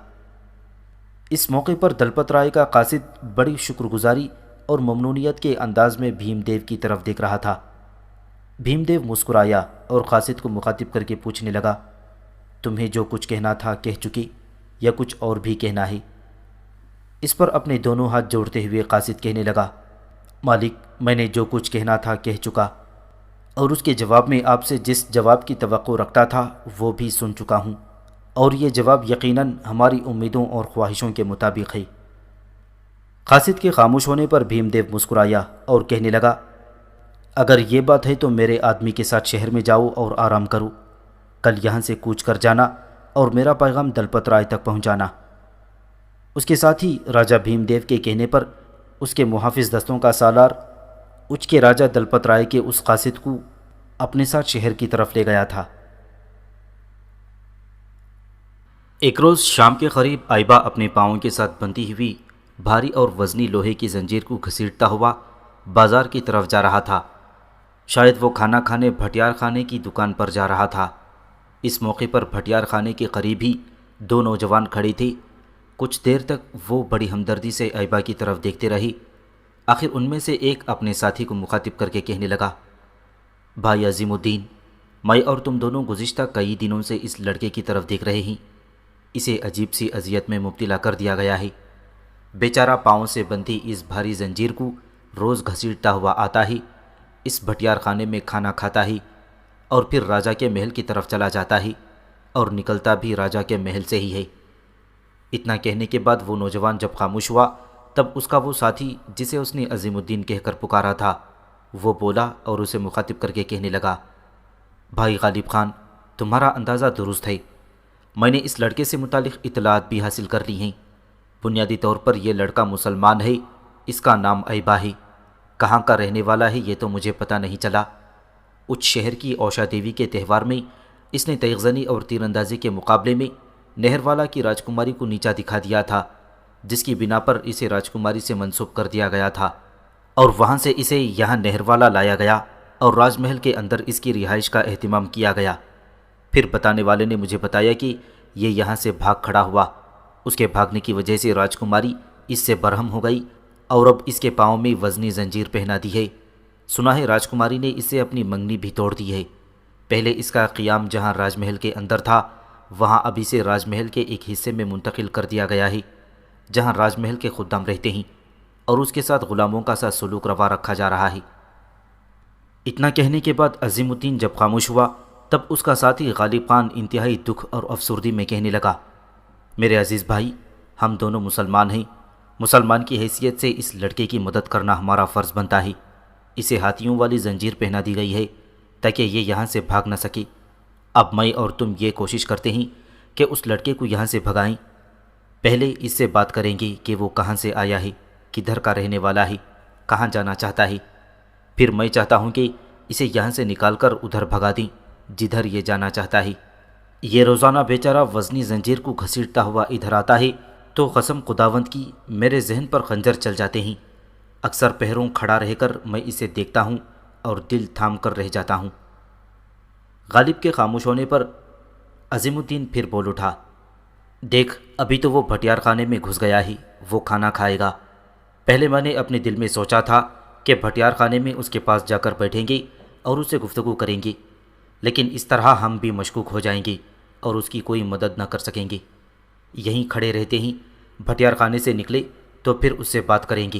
اس موقع پر دلپت رائے کا قاصد بڑی شکر گزاری اور ممنونیت کے انداز میں بھیم دیو کی طرف دیکھ رہا تھا۔ بھیم دیو مسکرایا اور قاصد کو مخاطب کر کے پوچھنے لگا، تمہیں جو کچھ کہنا تھا کہہ چکی یا کچھ اور بھی کہنا ہے؟ اس پر اپنے دونوں ہاتھ جوڑتے ہوئے قاصد کہنے لگا، مالک، میں نے جو کچھ کہنا تھا کہہ چکا اور اس کے جواب میں آپ سے جس جواب کی توقع رکھتا تھا وہ بھی سن چکا ہوں، اور یہ جواب یقیناً ہماری امیدوں اور خواہشوں کے مطابق ہے۔ قاصد کے خاموش ہونے پر بھیم دیو مسکرایا اور کہنے لگا، اگر یہ بات ہے تو میرے آدمی کے ساتھ شہر میں جاؤ اور آرام کرو، کل یہاں سے کوچ کر جانا اور میرا پیغام دلپت رائے تک پہنچانا۔ اس کے ساتھ ہی راجہ بھیم دیو کے کہنے پر اس کے محافظ دستوں کا سالار اچ کے راجہ دلپت رائے کے اس قاصد کو اپنے ساتھ شہر کی طرف لے گیا تھا۔ ایک روز شام کے قریب آئبہ اپنے پاؤں کے ساتھ بندھی ہوئی بھاری اور وزنی لوہے کی زنجیر کو گھسیٹتا ہوا بازار کی طرف جا رہا تھا۔ شاید وہ کھانا کھانے بھٹیار خانے کی دکان پر جا رہا تھا۔ اس موقع پر بھٹیار خانے کے قریب ہی دو نوجوان کھڑے تھے۔ کچھ دیر تک وہ بڑی ہمدردی سے آئبہ کی طرف دیکھتے رہی۔ آخر ان میں سے ایک اپنے ساتھی کو مخاطب کر کے کہنے لگا، بھائی عظیم الدین، میں اور تم دونوں گزشتہ کئی دنوں سے اس لڑکے کی طرف دیکھ رہے ہیں۔ اسے عجیب سی اذیت میں مبتلا کر دیا گیا ہے۔ بیچارہ پاؤں سے بندھی اس بھاری زنجیر کو روز گھسیٹتا ہوا آتا ہے، اس بھٹیار خانے میں کھانا کھاتا ہے اور پھر راجہ کے محل کی طرف چلا جاتا ہے اور نکلتا بھی راجہ کے محل سے ہی ہے۔ اتنا کہنے کے بعد وہ نوجوان جب خاموش ہوا تب اس کا وہ ساتھی جسے اس نے عظیم الدین کہہ کر پکارا تھا وہ بولا اور اسے مخاطب کر کے کہنے لگا، بھائی غالب خان، تمہارا اندازہ درست ہے۔ میں نے اس لڑکے سے متعلق اطلاعات بھی حاصل کر لی ہیں۔ بنیادی طور پر یہ لڑکا مسلمان ہے، اس کا نام آئبہ ہے۔ کہاں کا رہنے والا ہے یہ تو مجھے پتہ نہیں چلا۔ اچ شہر کی اوشا دیوی کے تہوار میں اس نے تیغزنی اور تیر اندازی کے مقابلے میں نہر والا کی راجکماری کو نیچا دکھا دیا تھا، جس کی بنا پر اسے راجکماری سے منسوب کر دیا گیا تھا اور وہاں سے اسے یہاں نہر والا لایا گیا اور راج محل کے اندر اس کی رہائش کا اہتمام کیا گیا۔ پھر بتانے والے نے مجھے بتایا کہ یہ یہاں سے بھاگ کھڑا ہوا۔ اس کے بھاگنے کی وجہ سے راجکماری اس سے برہم ہو گئی اور اب اس کے پاؤں میں وزنی زنجیر پہنا دی ہے۔ سنا ہے راجکماری نے اس سے اپنی منگنی بھی توڑ دی ہے۔ پہلے اس کا قیام جہاں راج محل کے اندر تھا وہاں اب اسے راج محل کے ایک حصے میں منتقل کر دیا گیا ہے جہاں راج محل کے خدام رہتے ہیں اور اس کے ساتھ غلاموں کا سا سلوک روا رکھا جا رہا ہے۔ اتنا کہنے کے بعد عظیم الدین جب خاموش ہوا تب اس کا ساتھی غالب خان انتہائی دکھ اور افسردی میں کہنے لگا، میرے عزیز بھائی، ہم دونوں مسلمان ہیں۔ مسلمان کی حیثیت سے اس لڑکے کی مدد کرنا ہمارا فرض بنتا ہے۔ اسے ہاتھیوں والی زنجیر پہنا دی گئی ہے تاکہ یہ یہاں سے بھاگ نہ سکے۔ اب میں اور تم یہ کوشش کرتے ہیں کہ اس لڑکے کو یہاں سے بھگائیں۔ پہلے اس سے بات کریں گے کہ وہ کہاں سے آیا ہے، کدھر کا رہنے والا ہے، کہاں جانا چاہتا ہے۔ پھر میں چاہتا ہوں کہ اسے یہاں سے نکال کر ادھر بھگا دیں جدھر یہ جانا چاہتا ہے۔ یہ روزانہ بیچارہ وزنی زنجیر کو گھسیٹتا ہوا ادھر آتا ہے تو قسم خداوند کی میرے ذہن پر خنجر چل جاتے ہیں۔ اکثر پہروں کھڑا رہ کر میں اسے دیکھتا ہوں اور دل تھام کر رہ جاتا ہوں۔ غالب کے خاموش ہونے پر عظیم الدین پھر بول اٹھا، دیکھ ابھی تو وہ بھٹیار خانے میں گھس گیا ہی، وہ کھانا کھائے گا۔ پہلے میں نے اپنے دل میں سوچا تھا کہ بھٹیار خانے میں اس کے پاس جا کر بیٹھیں گے اور اس سے گفتگو کریں گے، لیکن اس طرح ہم بھی مشکوک ہو جائیں گے اور اس کی کوئی مدد نہ کر سکیں گے۔ یہیں کھڑے رہتے ہی بھٹیار خانے سے نکلے تو پھر اس سے بات کریں گے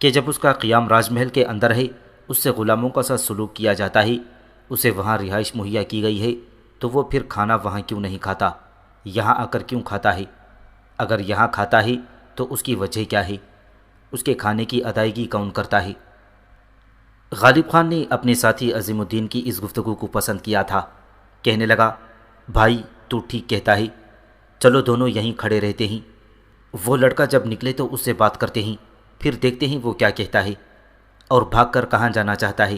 کہ جب اس کا قیام راج محل کے اندر ہے، اس سے غلاموں کا سا سلوک کیا جاتا ہے، اسے وہاں رہائش مہیا کی گئی ہے، تو وہ پھر کھانا وہاں کیوں نہیں کھاتا، یہاں آ کر کیوں کھاتا ہے؟ اگر یہاں کھاتا ہے تو اس کی وجہ کیا ہے؟ اس کے کھانے کی ادائیگی کون کرتا ہے؟ غالب خان نے اپنے ساتھی عظیم الدین کی اس گفتگو کو پسند کیا تھا۔ کہنے لگا، بھائی تو ٹھیک کہتا ہے، چلو دونوں یہیں کھڑے رہتے ہیں، وہ لڑکا جب نکلے تو اس سے بات کرتے ہیں، پھر دیکھتے ہیں وہ کیا کہتا ہے اور بھاگ کر کہاں جانا چاہتا ہے۔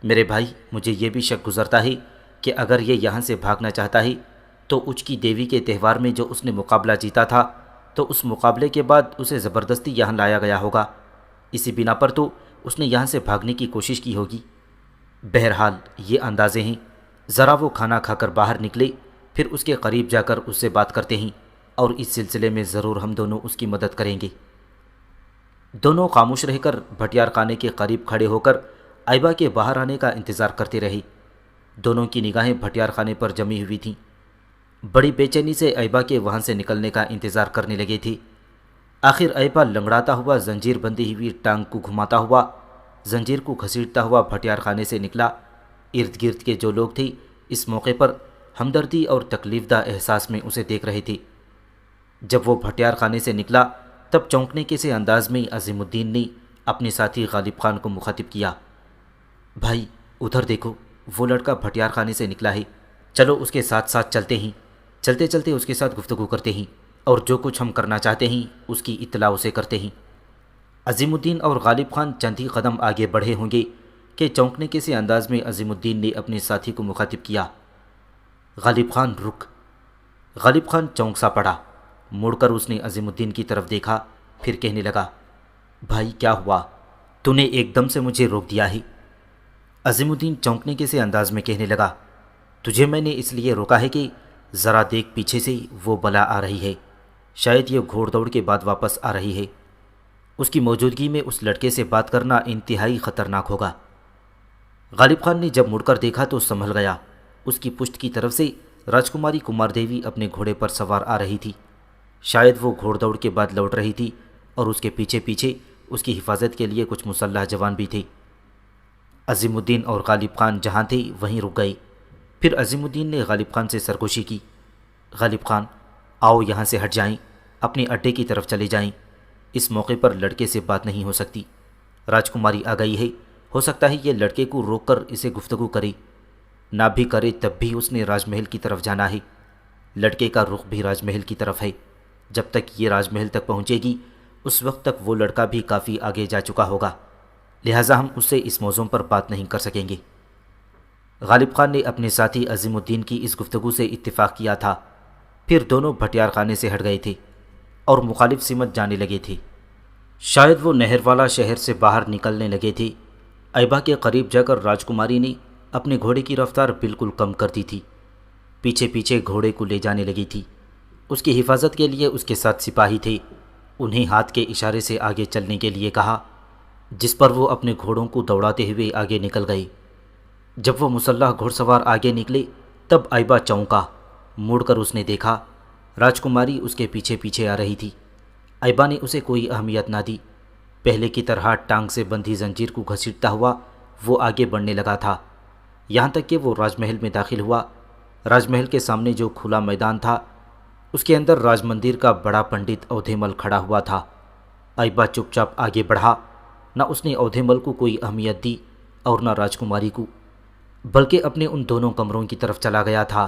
میرے بھائی مجھے یہ بھی شک گزرتا ہے کہ اگر یہ یہاں سے بھاگنا چاہتا ہے تو اچ کی دیوی کے تہوار میں جو اس نے مقابلہ جیتا تھا تو اس مقابلے کے بعد اسے زبردستی یہاں لایا گیا ہوگا، اسی بنا پر تو اس نے یہاں سے بھاگنے کی کوشش کی ہوگی۔ بہرحال یہ اندازے ہیں، ذرا وہ کھانا کھا کر باہر نکلے، پھر اس کے قریب جا کر اس سے بات کرتے ہیں اور اس سلسلے میں ضرور ہم دونوں اس کی مدد کریں گے۔ دونوں خاموش رہ کر بھٹیار خانے کے قریب کھڑے ہو کر ایبا کے باہر آنے کا انتظار کرتے رہے۔ دونوں کی نگاہیں بھٹیار خانے پر جمی ہوئی تھیں، بڑی بے چینی سے ایبا کے وہاں سے نکلنے کا انتظار کرنے لگے تھے۔ آخر ایبا لنگڑاتا ہوا زنجیر بندی ہوئی ٹانگ کو گھماتا ہوا، زنجیر کو گھسیٹتا ہوا بھٹیار خانے سے نکلا۔ ارد گرد کے جو لوگ تھے اس موقع پر ہمدردی اور تکلیف دہ احساس میں اسے دیکھ رہے تھے۔ جب وہ بھٹیار خانے سے نکلا تب چونکنے کے سے انداز میں عظیم الدین نے اپنے ساتھی غالب خان کو مخاطب کیا، بھائی ادھر دیکھو، وہ لڑکا بھٹیار خانے سے نکلا ہے، چلو اس کے ساتھ ساتھ چلتے ہیں، چلتے چلتے اس کے ساتھ گفتگو کرتے ہیں اور جو کچھ ہم کرنا چاہتے ہیں اس کی اطلاع اسے کرتے ہیں۔ عظیم الدین اور غالب خان چند ہی قدم آگے بڑھے ہوں گے کہ چونکنے کے سے انداز میں عظیم الدین نے اپنے ساتھی کو مخاطب کیا، غالب خان رک۔ غالب خان چونک سا پڑا، مڑ کر اس نے عظیم الدین کی طرف دیکھا، پھر کہنے لگا، بھائی کیا ہوا، تو نے ایک دم سے مجھے روک دیا ہے؟ عظیم الدین چونکنے کے سے انداز میں کہنے لگا، تجھے میں نے اس لیے روکا ہے کہ ذرا دیکھ پیچھے سے وہ بلا آ رہی ہے، شاید یہ گھوڑ دوڑ کے بعد واپس آ رہی ہے، اس کی موجودگی میں اس لڑکے سے بات کرنا انتہائی خطرناک ہوگا۔ غالب خان نے جب مڑ کر دیکھا تو سنبھل گیا، اس کی پشت کی طرف سے راجکماری کمار دیوی اپنے گھوڑے پر سوار آ رہی تھی، شاید وہ گھوڑ دوڑ کے بعد لوٹ رہی تھی اور اس کے پیچھے پیچھے اس کی حفاظت کے لیے کچھ مسلح جوان بھی تھے۔ عظیم الدین اور غالب خان جہاں تھے وہیں رک گئے۔ پھر عظیم الدین نے غالب خان سے سرگوشی کی، غالب خان آؤ یہاں سے ہٹ جائیں، اپنے اڈے کی طرف چلے جائیں، اس موقع پر لڑکے سے بات نہیں ہو سکتی، راجکماری آ گئی ہے، ہو سکتا ہے یہ لڑکے کو روک کر اسے گفتگو کرے، نہ بھی کرے تب بھی اس نے راج محل کی طرف جانا ہے، لڑکے کا رخ بھی راج محل کی طرف ہے، جب تک یہ راج محل تک پہنچے گی اس وقت تک وہ لڑکا بھی کافی آگے جا چکا ہوگا، لہٰذا ہم اس سے اس موضوع پر بات نہیں کر سکیں گے۔ غالب خان نے اپنے ساتھی عظیم الدین کی اس گفتگو سے اتفاق کیا تھا، پھر دونوں بھٹیار خانے سے ہٹ گئے تھے اور مخالف سمت جانے لگے تھے۔ شاید وہ نہر والا شہر سے باہر نکلنے لگے تھے۔ ایبا کے قریب جا کر راجکماری نے اپنے گھوڑے کی رفتار بالکل کم کر دی تھی، پیچھے پیچھے گھوڑے کو لے جانے لگی تھی۔ اس کی حفاظت کے لیے اس کے ساتھ سپاہی تھے، انہیں ہاتھ کے اشارے سے آگے چلنے کے لیے کہا، جس پر وہ اپنے گھوڑوں کو دوڑاتے ہوئے آگے نکل گئے۔ جب وہ مسلح گھوڑ سوار آگے نکلے تب ایبا چونکا، مڑ کر اس نے دیکھا راجکماری اس کے پیچھے پیچھے آ رہی تھی۔ ایبا نے اسے کوئی اہمیت نہ دی، پہلے کی طرح ٹانگ سے بندھی زنجیر کو گھسیٹتا ہوا وہ آگے بڑھنے لگا تھا، یہاں تک کہ وہ راج محل میں داخل ہوا۔ راج محل کے سامنے جو کھلا میدان تھا اس کے اندر راج مندر کا بڑا پنڈت اودھے مل کھڑا ہوا تھا۔ ایبا چپ چاپ آگے بڑھا، نہ اس نے اودھے مل کو کوئی اہمیت دی اور نہ راجکماری کو، بلکہ اپنے ان دونوں کمروں کی طرف چلا گیا تھا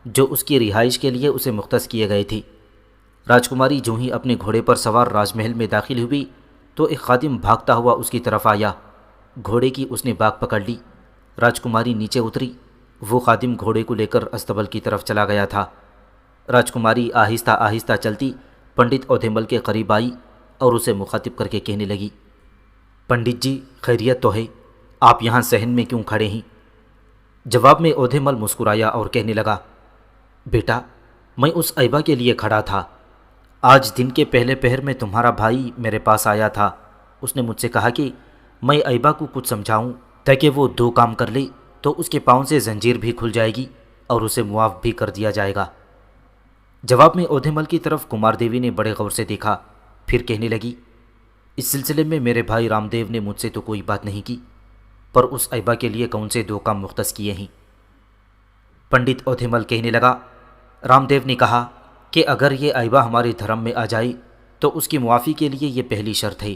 جو اس کی رہائش کے لیے اسے مختص کیے گئے تھے۔ راجکماری جو ہی اپنے گھوڑے پر سوار راج محل میں داخل ہوئی تو ایک خادم بھاگتا ہوا اس کی طرف آیا، گھوڑے کی اس نے باگ پکڑ لی۔ راجکماری نیچے اتری، وہ خادم گھوڑے کو لے کر استبل کی طرف چلا گیا تھا۔ راجکماری آہستہ آہستہ چلتی پنڈت اودھے مل کے قریب آئی اور اسے مخاطب کر کے کہنے لگی، پنڈت جی خیریت تو ہے، آپ یہاں صحن میں کیوں کھڑے ہیں؟ جواب میں اودھے مل مسکرایا اور کہنے لگا، بیٹا، میں اس ایبا کے لیے کھڑا تھا۔ آج دن کے پہلے پہر میں تمہارا بھائی میرے پاس آیا تھا۔ اس نے مجھ سے کہا کہ میں ایبا کو کچھ سمجھاؤں تاکہ وہ 2 کام کر لے تو اس کے پاؤں سے زنجیر بھی کھل جائے گی اور اسے معاف بھی کر دیا جائے گا۔ جواب میں اودھیمل کی طرف کمار دیوی نے بڑے غور سے دیکھا، پھر کہنے لگی، اس سلسلے میں میرے بھائی رام دیو نے مجھ سے تو کوئی بات نہیں کی، پر اس ایبا کے لیے کون سے 2 کام مختص کیے ہیں؟ پنڈت اودھیمل کہنے لگا، رام دیو نے کہا کہ اگر یہ ایبا ہمارے دھرم میں آ جائے تو اس کی معافی کے لیے یہ پہلی شرط ہے۔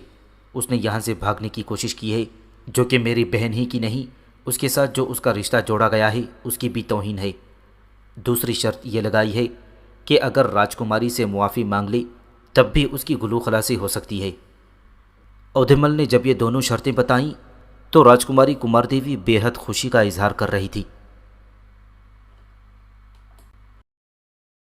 اس نے یہاں سے بھاگنے کی کوشش کی ہے، جو کہ میری بہن ہی کی نہیں، اس کے ساتھ جو اس کا رشتہ جوڑا گیا ہے اس کی بھی توہین ہے۔ دوسری شرط یہ لگائی ہے کہ اگر راجکماری سے معافی مانگ لی تب بھی اس کی گلو خلاصی ہو سکتی ہے۔ اودھیمل نے جب یہ دونوں شرطیں بتائیں تو راجکماری کمار دیوی بے حد خوشی کا اظہار کر رہی تھی۔